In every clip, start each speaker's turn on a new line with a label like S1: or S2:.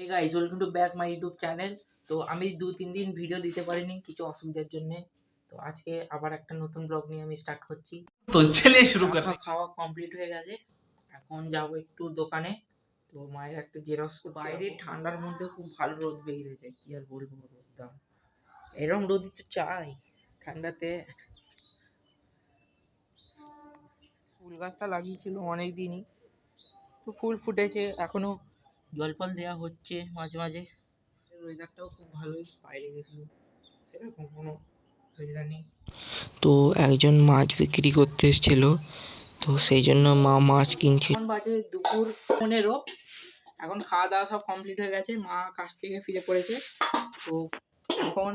S1: Hey guys, welcome to back my YouTube channel. তো আমি 2-3 দিন ভিডিও দিতে পারিনি কিছু অসুবিধার জন্য। তো আজকে আবার একটা নতুন ব্লগ নিয়ে আমি স্টার্ট করছি।
S2: तो चलिए शुरू करते हैं।
S1: খাওয়া কমপ্লিট হয়ে গেছে। এখন যাব একটু দোকানে। তো মায়ের একটা জেরক্স করতে বাইরে ঠান্ডার মধ্যে খুব ভালো রোদ বেরিয়েছে, কি আর বলবো রোদটা। এরকম রোদই তো চাই ঠান্ডাতে। ফুল গাছটা লাগিয়েছিল অনেক দিনই, তো ফুল ফুটেছে, এখনো জল ফল দেওয়া হচ্ছে মাঝে মাঝে। ওয়েদারটাও খুব ভালোই, বাইরে গেছিল সেরকম কোনো অসুবিধা নেই। তো একজন মাছ বিক্রি করতে এসেছিল, তো সেই জন্য মা মাছ কিনছে। এখন বাজে দুপুর 15। এখন খাওয়া দাওয়া সব কমপ্লিট হয়ে গেছে, মা কাজ থেকে ফিরে পড়েছে। তো এখন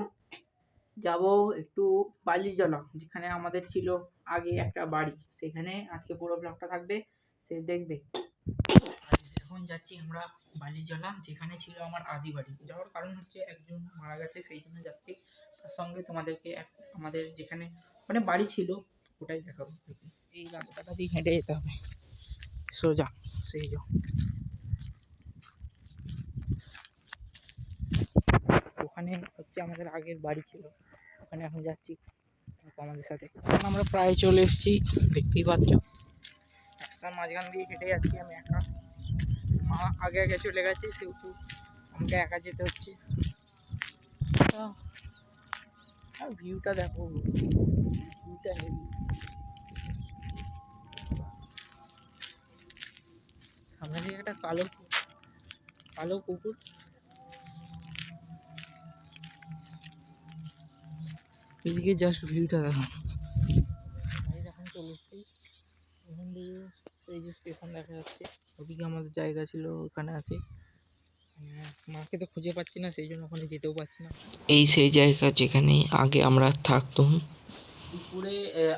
S1: যাব একটু বালিজলা, যেখানে আমাদের ছিল আগে একটা বাড়ি, সেখানে আজকে পুরো ব্লগটা থাকবে, সে দেখবে। এখন যাচ্ছি আমরা বালিজলা, যেখানে ছিল আমার আদি বাড়ি। যাওয়ার কারণ হচ্ছে একজন মারা গেছে, সেই জন্য যাচ্ছি। তার সঙ্গে তোমাদেরকে আমাদের যেখানে মানে বাড়ি ছিল ওটাই দেখাবো। এই রাস্তাটা দিয়ে হেঁটে যেতে হবে সোজা, সেই যে ওখানে হচ্ছে আমাদের আগের বাড়ি ছিল, ওখানে এখন যাচ্ছি আমাদের সাথে। এখন আমরা প্রায় চলে এসেছি, দেখতেই পাচ্ছ। রাস্তার মাঝখান দিয়ে হেঁটে যাচ্ছি আমি একা, মা আগে আগে চলে গেছে, সেহেতু আমাকে একা যেতে হচ্ছে। আর ভিউটা দেখো, ভিউটা হেভি। সামনে দিকে একটা কালো কালো কুকুর, এদিকে জাস্ট ভিউটা দেখো। এখন চলে এসেছি, এখান থেকে এই যে স্টেশন দেখা যাচ্ছে, ওদিকে আমাদের জায়গা ছিল, ওখানে আছে। মাকে তো খুঁজে পাচ্ছি না, সেই জন্য ওখানে যেতেও পারছি না। এই সেই জায়গা যেখানে আগে আমরা থাকতাম। দুপুরে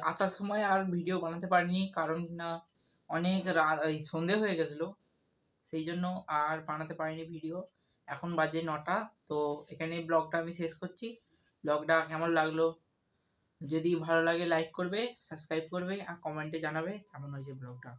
S1: আসার সময় আর ভিডিও বানাতে পারিনি, কারণ না অনেক রাত, এই সন্ধে হয়ে গেছিলো, সেই জন্য আর বানাতে পারিনি ভিডিও। এখন বাজে 9টা। তো এখানে ব্লগটা আমি শেষ করছি। ব্লগটা কেমন লাগলো, যদি ভালো লাগে লাইক করবে, সাবস্ক্রাইব করবে আর কমেন্টে জানাবে কেমন হয়েছে ব্লগটা।